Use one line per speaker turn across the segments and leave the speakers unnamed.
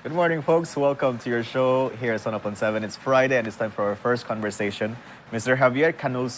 Good morning, folks. Welcome to your show here at Sun Up on 7. It's Friday and it's time for our first conversation. Mr. Javier Canul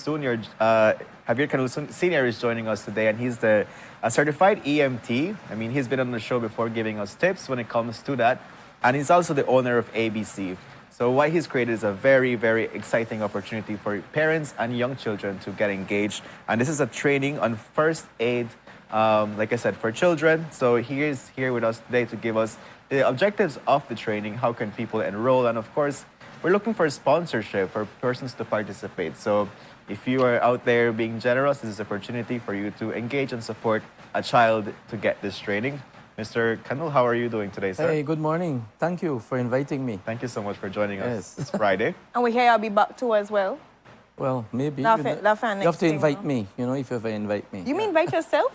Senior is joining us today, and he's the certified EMT. I mean, he's been on the show before giving us tips when it comes to that. And he's also the owner of ABC. So what he's created is a very, very exciting opportunity for parents and young children to get engaged. And this is a training on first aid, like I said, for children. So he is here with us today to give us the objectives of the training, how can people enroll, and of course, we're looking for sponsorship for persons to participate. So if you are out there being generous, this is an opportunity for you to engage and support a child to get this training. Mr. Canul, how are you doing today, sir?
Hey, good morning. Thank you for inviting me.
Thank you so much for joining us.
Yes.
It's Friday.
And we hear I'll be back too as well.
Well, maybe.
Laugh
you
it, laugh at
you have
next
to
thing,
invite
no?
me, if you ever invite me.
You mean invite yourself?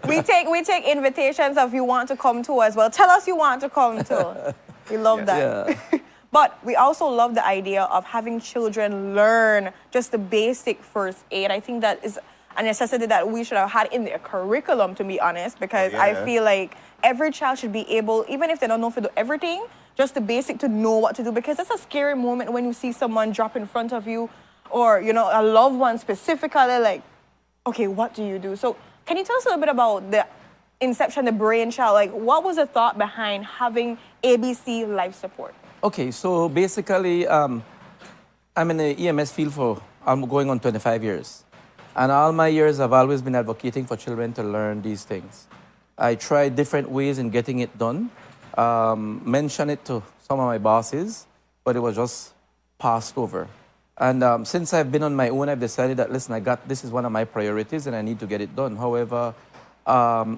we take invitations if you want to come too as well. Tell us you want to come too. We love that.
Yeah.
But we also love the idea of having children learn just the basic first aid. I think that is a necessity that we should have had in their curriculum, to be honest, because I feel like every child should be able, even if they don't know how to do everything, just the basic to know what to do, because it's a scary moment when you see someone drop in front of you or, a loved one specifically, like, okay, what do you do? So can you tell us a little bit about the inception, the brainchild? Like, what was the thought behind having ABC Life Support?
Okay, so basically, I'm in the EMS field I'm going on 25 years. And all my years, I've always been advocating for children to learn these things. I tried different ways in getting it done. Mentioned it to some of my bosses, but it was just passed over. And since I've been on my own, I've decided that, listen, this is one of my priorities and I need to get it done. However,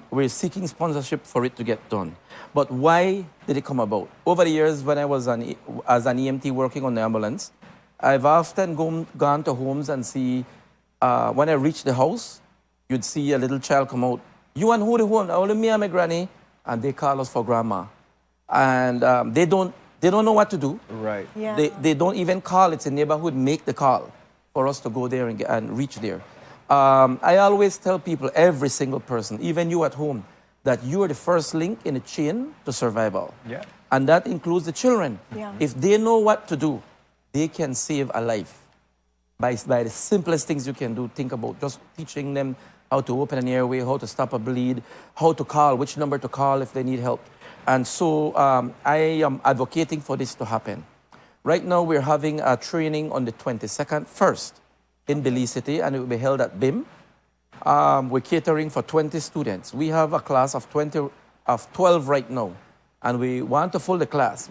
we're seeking sponsorship for it to get done. But why did it come about? Over the years, when I was as an EMT working on the ambulance, I've often gone to homes and see, when I reach the house, you'd see a little child come out. You want who the home? Only me and my granny. And they call us for grandma. And they don't know what to do.
Right.
Yeah.
They don't even call. It's a neighborhood, make the call for us to go there and reach there. I always tell people, every single person, even you at home, that you are the first link in a chain to survival.
Yeah.
And that includes the children.
Yeah.
If they know what to do, they can save a life. By the simplest things you can do, think about just teaching them how to open an airway, how to stop a bleed, how to call, which number to call if they need help. And so I am advocating for this to happen. Right now, we're having a training on the 22nd, first in Belize City, and it will be held at BIM. We're catering for 20 students. We have a class of 12 right now, and we want to fill the class.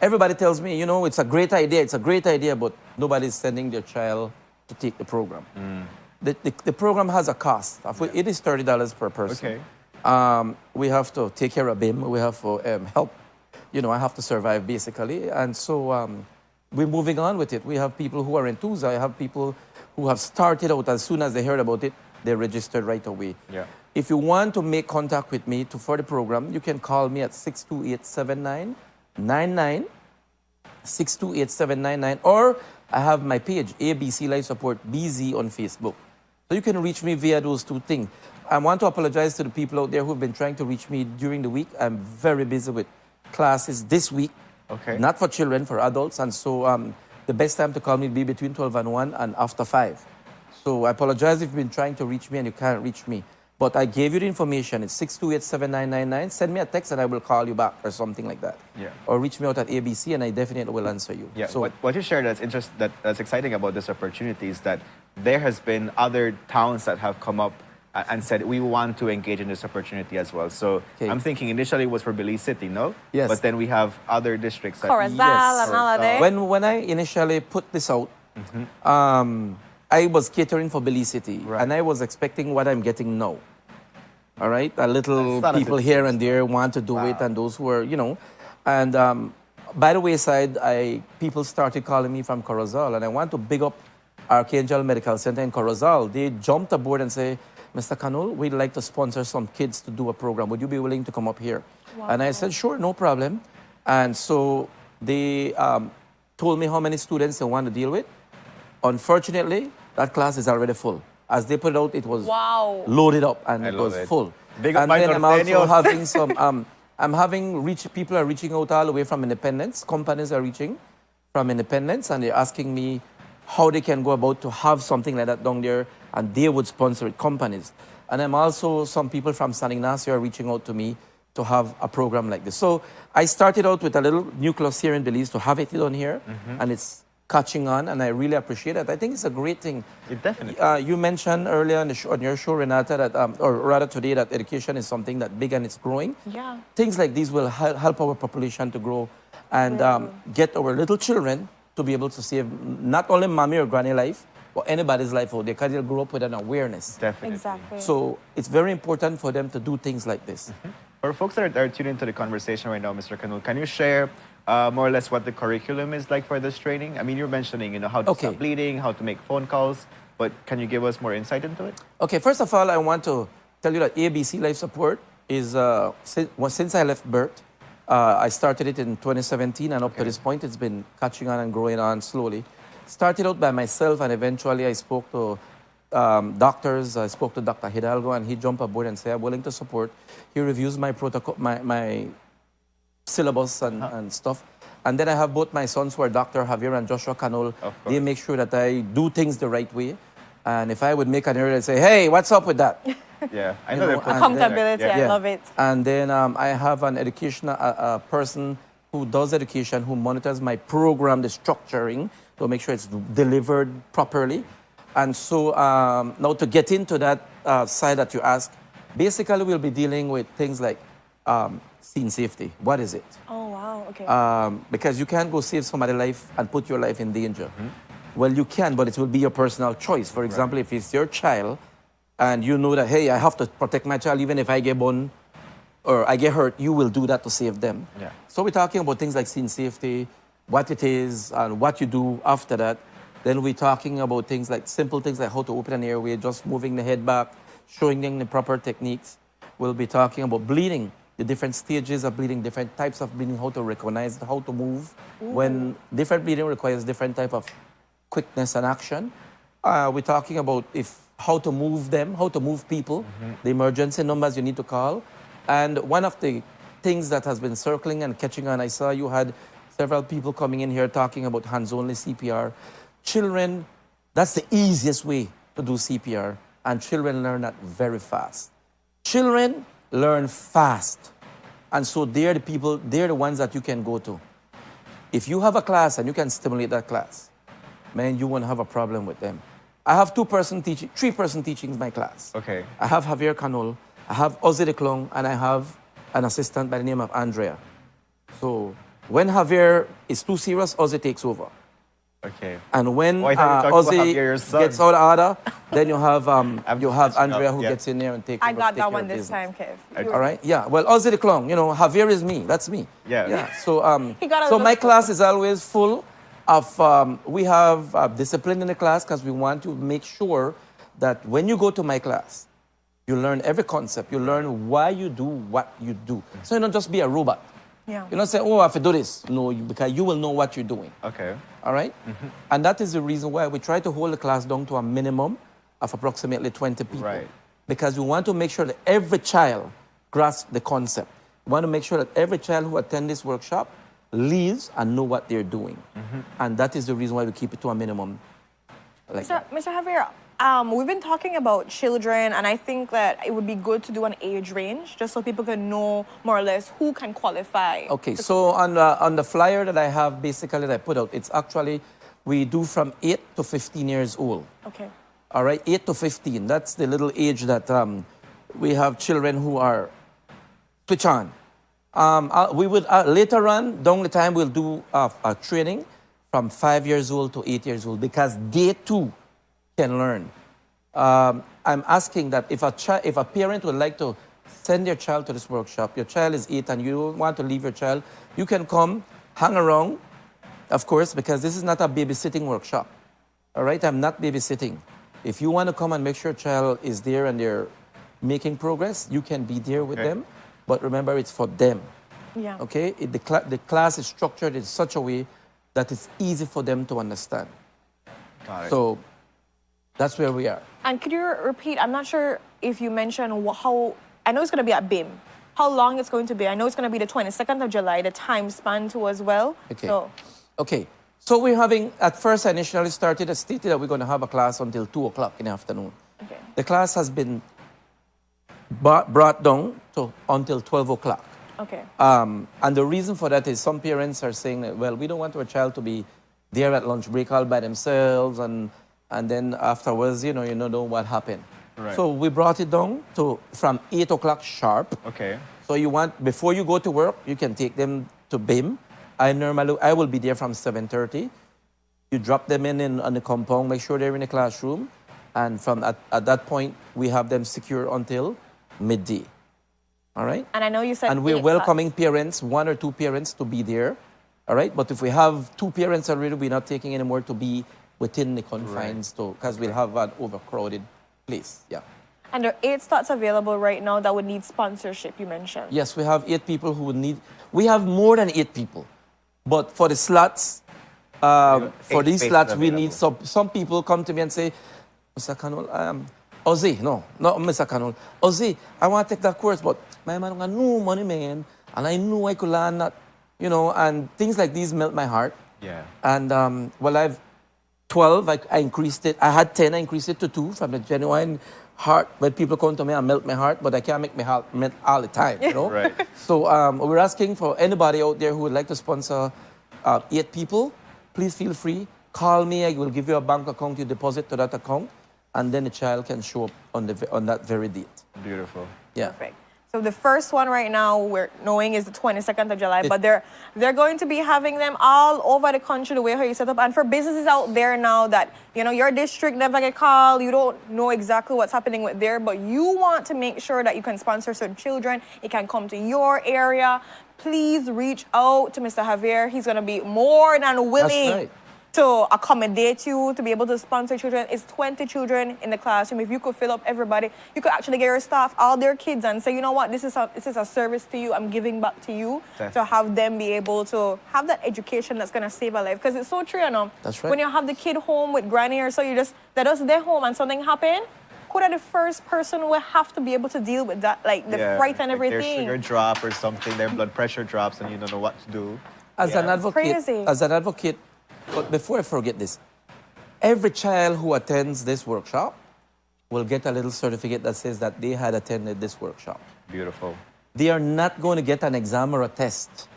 Everybody tells me, it's a great idea, but nobody's sending their child to take the program. The program has a cost. It is $30 per person.
Okay.
We have to take care of BIM. We have to help. I have to survive, basically. And so we're moving on with it. We have people who are enthused. I have people who have started out as soon as they heard about it, they registered right away.
Yeah.
If you want to make contact with me for the program, you can call me at 628-7999, 628-7999, or I have my page, ABC Life Support BZ on Facebook. So you can reach me via those two things. I want to apologize to the people out there who've been trying to reach me during the week. I'm very busy with classes this week.
Okay.
Not for children, for adults. And so the best time to call me will be between 12 and 1 and after 5. So I apologize if you've been trying to reach me and you can't reach me. But I gave you the information. It's 628-7999. Send me a text and I will call you back or something like that.
Yeah.
Or reach me out at ABC and I definitely will answer you.
Yeah.
So
What you shared that's exciting about this opportunity is that there has been other towns that have come up and said, we want to engage in this opportunity as well. So
Okay.
I'm thinking initially it was for Belize City, no?
Yes.
But then we have other districts.
Corazal
Yes.
and all of that.
When I initially put this out, I was catering for Belize City,
Right.
and I was expecting what I'm getting now. All right, a little
That's not a
people
good
here
thing.
and there want to do it,
Wow.
and those who are, and by the wayside, people started calling me from Corazal, and I want to big up Archangel Medical Center in Corazal. They jumped aboard and say, Mr. Canul, we'd like to sponsor some kids to do a program. Would you be willing to come up here? And I said, sure, no problem. And so they told me how many students they want to deal with. Unfortunately, that class is already full. As they put it out, it was
Wow.
loaded up and
I
it
love
was
it.
full.
Big up
And
my
then I'm also
Norteños.
having some I'm having people are reaching out all the way from Independence. Companies are reaching from Independence, and they're asking me how they can go about to have something like that down there, and they would sponsor it, companies. And I'm also, some people from San Ignacio are reaching out to me to have a program like this. So I started out with a little nucleus here in Belize to have it on here, and it's catching on, and I really appreciate it. I think it's a great thing.
It definitely.
You mentioned earlier on, on your show, Renata, that, or rather today, that education is something that big and it's growing.
Yeah.
Things like these will help our population to grow and get our little children to be able to save not only mommy or granny life, but anybody's life out there, because they'll grow up with an awareness.
Definitely.
Exactly.
So it's very important for them to do things like this.
For folks that are tuned into the conversation right now, Mr. Kanul, can you share more or less what the curriculum is like for this training? I mean, you're mentioning, how to stop bleeding, how to make phone calls, but can you give us more insight into it?
Okay, first of all, I want to tell you that ABC Life Support is, since I left Bert, I started it in 2017, and up to this point, it's been catching on and growing on slowly. Started out by myself, and eventually I spoke to doctors. I spoke to Dr. Hidalgo, and he jumped aboard and said, I'm willing to support. He reviews my protocol, my syllabus and stuff. And then I have both my sons who are Dr. Javier and Joshua Kanul. They make sure that I do things the right way. And if I would make an error, I'd say, hey, what's up with that?
Yeah, I know that.
Accountability, I love it.
And then I have an educational person who does education, who monitors my program, the structuring, to make sure it's delivered properly. And so now to get into that side that you ask, basically we'll be dealing with things like scene safety. What is it?
Oh, wow, okay.
Because you can't go save somebody's life and put your life in danger. Well, you can, but it will be your personal choice. For example, if it's your child and you know that, hey, I have to protect my child even if I get born or I get hurt, you will do that to save them.
Yeah.
So we're talking about things like scene safety, what it is, and what you do after that. Then we're talking about things like simple things like how to open an airway, just moving the head back, showing them the proper techniques. We'll be talking about bleeding, the different stages of bleeding, different types of bleeding, how to recognize, how to move. When different bleeding requires different type of quickness and action. We're talking about how to move them, how to move people, the emergency numbers you need to call. And one of the things that has been circling and catching on, I saw you had several people coming in here talking about hands-only CPR. Children, that's the easiest way to do CPR, and children learn that very fast. Children learn fast, and so they're the ones that you can go to. If you have a class and you can stimulate that class, man, you won't have a problem with them. I have three-person teaching in my class.
Okay.
I have Javier Kanul, I have Ozzy de Clong, and I have an assistant by the name of Andrea. So when Javier is too serious, Ozzy takes over.
Okay.
And when
I thought you were talking about
Ozzy
Javier, your son.
gets out of order, then you have Andrea who
Yeah.
gets in there and takes
I
over.
got
take
that
care
one
of
this
business.
time, Kev.
All right, yeah. Well, Ozzy de Clong, Javier is me. That's me.
Yeah.
So
He got a
so
little
my
spoiled.
class is always full of. We have discipline in the class because we want to make sure that when you go to my class, you learn every concept. You learn why you do what you do. So you don't just be a robot.
Yeah.
You don't say, oh, I have to do this. No, because you will know what you're doing.
Okay.
All right? And that is the reason why we try to hold the class down to a minimum of approximately 20 people.
Right.
Because we want to make sure that every child grasps the concept. We want to make sure that every child who attends this workshop leaves and know what they're doing. And that is the reason why we keep it to a minimum. Like that.
Mr. Javier, we've been talking about children, and I think that it would be good to do an age range just so people can know more or less who can qualify.
Okay, so on the flyer that I have basically that I put out, it's actually, we do from 8 to 15 years old.
Okay.
All right, 8 to 15. That's the little age that we have children who are switch on. We would later on, down the time, we'll do a training from 5 years old to 8 years old because they too can learn. I'm asking that if a parent would like to send their child to this workshop, your child is 8 and you don't want to leave your child, you can come, hang around, of course, because this is not a babysitting workshop. All right, I'm not babysitting. If you want to come and make sure your child is there and they're making progress, you can be there with them. But remember, it's for them.
Yeah.
Okay? The class is structured in such a way that it's easy for them to understand.
Got it.
So that's where we are.
And could you repeat? I'm not sure if you mentioned how. I know it's going to be at BIM. how long it's going to be. I know it's going to be the 22nd of July, the time span too as well.
Okay.
So,
Okay. So we're having, at first I initially stated that we're going to have a class until 2 o'clock in the afternoon.
okay.
The class has been brought down to until 12 o'clock.
Okay.
And the reason for that is some parents are saying that, well, we don't want our child to be there at lunch break all by themselves, and then afterwards, you know what happened.
Right.
So we brought it down to from 8 o'clock sharp.
Okay.
So you want, before you go to work, you can take them to BIM. I will be there from 7:30. You drop them in on the compound, make sure they're in the classroom, and from at that point, we have them secure until midday. All right?
And I know you said
And we're
8
welcoming parents, 1 or 2 parents to be there. All right? But if we have 2 parents already, we're not taking any more to be within the confines, because we'll have an overcrowded place. Yeah.
And there are 8 slots available right now that would need sponsorship, you mentioned.
Yes, we have 8 people who would need. We have more than 8 people, but for the slots, for
8
these
spaces
slots, we need
available.
some people come to me and say, Mr. Canol, Ozzy, no, not Mr. Canol. Ozzy, I want to take that course, but my man got no money, man, and I knew I could learn that, and things like these melt my heart.
Yeah.
And well, I've 12, I increased it. I had 10, I increased it to 2 from the genuine heart. When people come to me and melt my heart, but I can't make my heart melt all the time,
Right.
So we're asking for anybody out there who would like to sponsor 8 people, please feel free. Call me, I will give you a bank account, you deposit to that account, and then the child can show up on that very date.
Beautiful.
Yeah.
Perfect. So the first one right now we're knowing is the 22nd of July, but they're going to be having them all over the country the way how you set up. And for businesses out there now that, your district never get called, you don't know exactly what's happening with there, but you want to make sure that you can sponsor certain children, it can come to your area, please reach out to Mr. Javier. He's going to be more than willing
right.
to accommodate you, to be able to sponsor children. It's 20 children in the classroom. If you could fill up everybody, you could actually get your staff, all their kids, and say, you know what, this is a service to you. I'm giving back to you.
Definitely.
To have them be able to have that education that's going to save a life. Because it's so true,
That's right.
When you have the kid home with granny or so, they're just their home and something happen, who are the first person will have to be able to deal with that, like the fright and
like
everything.
their sugar drop or something, their blood pressure drops, and you don't know what to do.
As an
Crazy.
advocate, but before I forget this, every child who attends this workshop will get a little certificate that says that they had attended this workshop.
Beautiful.
They are not going to get an exam or a test.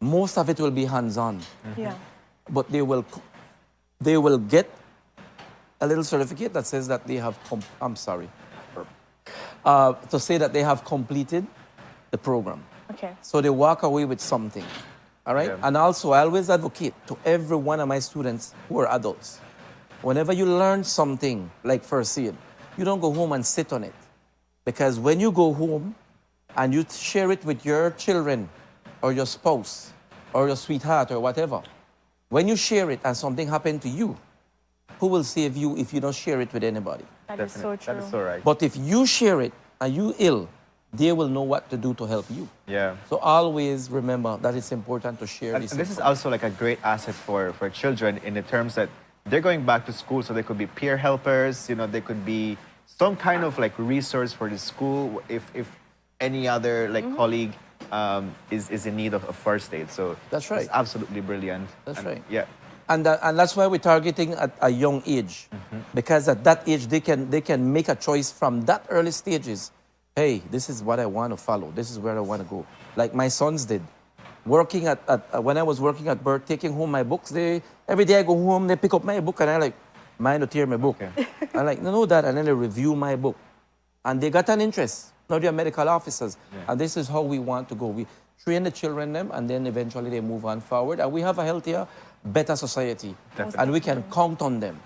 Most of it will be hands-on,
Yeah.
but they will get a little certificate that says that they have. To say that they have completed the program.
Okay.
So they walk away with something. All right?
Yeah.
And also, I always advocate to every one of my students who are adults. Whenever you learn something like first aid, you don't go home and sit on it. Because when you go home and you share it with your children or your spouse or your sweetheart or whatever, when you share it and something happened to you, who will save you if you don't share it with anybody?
That is so true.
That is so right.
But if you share it and you ill, they will know what to do to help you.
Yeah.
So always remember that it's important to share
And
this.
this is also like a great asset for children in the terms that they're going back to school, so they could be peer helpers, they could be some kind of like resource for the school if any other colleague is in need of a first aid. So
That's right.
It's absolutely brilliant.
That's
And,
right.
Yeah.
And that's why we're targeting at a young age, because at that age they can make a choice from that early stages. Hey, this is what I want to follow. This is where I want to go. Like my sons did. Working when I was working at Burt, taking home my books, every day I go home, they pick up my book and I like, mine to tear my book.
Okay.
I'm like, no, Dad, and then they review my book. And they got an interest. Now they're medical officers.
Yeah.
And this is how we want to go. We train the children them and then eventually they move on forward. And we have a healthier, better society.
Definitely.
And we can count on them.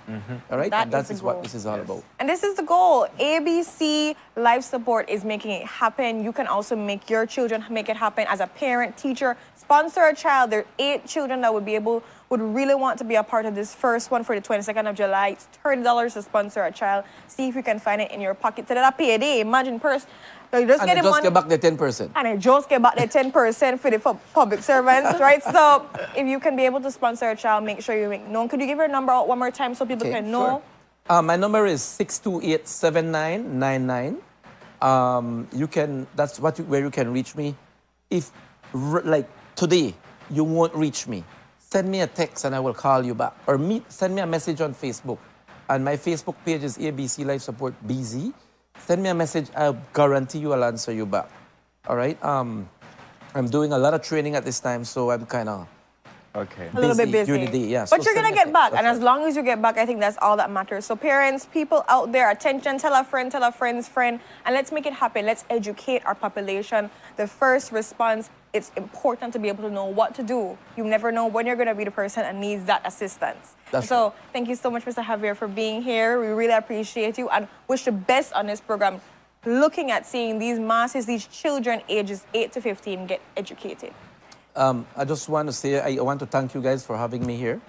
All right?
That
And that
is the
is what
goal.
this is all
Yes.
about.
And this is the goal. ABC Life Support is making it happen. You can also make your children make it happen as a parent, teacher, sponsor a child. There are 8 children that would really want to be a part of this first one for the 22nd of July. It's $30 to sponsor a child. See if you can find it in your pocket. So that payday, imagine first. So you just
And
get
they
the
just
money.
get back the 10%.
And I just get back the 10% for the public servants, right? So if you can be able to sponsor a child, make sure you make known. Could you give your number out one more time so people
Okay,
can know?
sure. My number is 628-7999. You can. That's where you can reach me. If like today you won't reach me, send me a text and I will call you back. Or send me a message on Facebook, and my Facebook page is ABC Life Support BZ. Send me a message. I'll guarantee you I'll answer you back. All right. I'm doing a lot of training at this time, so I'm kind of
Okay.
A little bit busy.
during the day. Yeah.
But
So
you're
send
gonna
me a
get back,
text.
and as long as you get back, I think that's all that matters. So parents, people out there, attention, tell a friend, tell a friend's friend, and let's make it happen. Let's educate our population. The first response, it's important to be able to know what to do. You never know when you're gonna be the person that needs that assistance.
That's
so
right.
thank you so much, Mr. Javier, for being here. We really appreciate you and wish the best on this program. Looking at seeing these masses, these children ages 8 to 15 get educated.
I just want to say I want to thank you guys for having me here.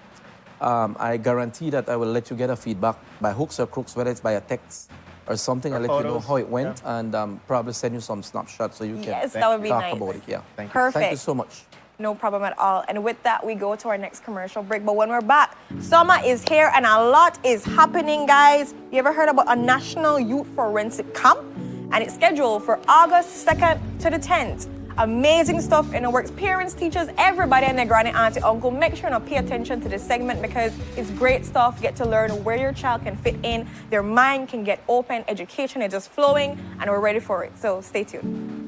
I guarantee that I will let you get a feedback by hooks or crooks, whether it's by a text or something. I'll let you know
photos.
how it went, and probably send you some snapshots so you can
Yes, that would be
talk
nice.
about it. Yeah.
Thank you.
Perfect.
Thank you so much.
No problem at all. And with that, we go to our next commercial break. But when we're back, summer is here and a lot is happening, guys. You ever heard about a National Youth Forensic Camp? And it's scheduled for August 2nd to the 10th. Amazing stuff in the works. Parents, teachers, everybody and their granny, auntie, uncle. Make sure to pay attention to this segment because it's great stuff. Get to learn where your child can fit in. Their mind can get open. Education is just flowing and we're ready for it. So stay tuned.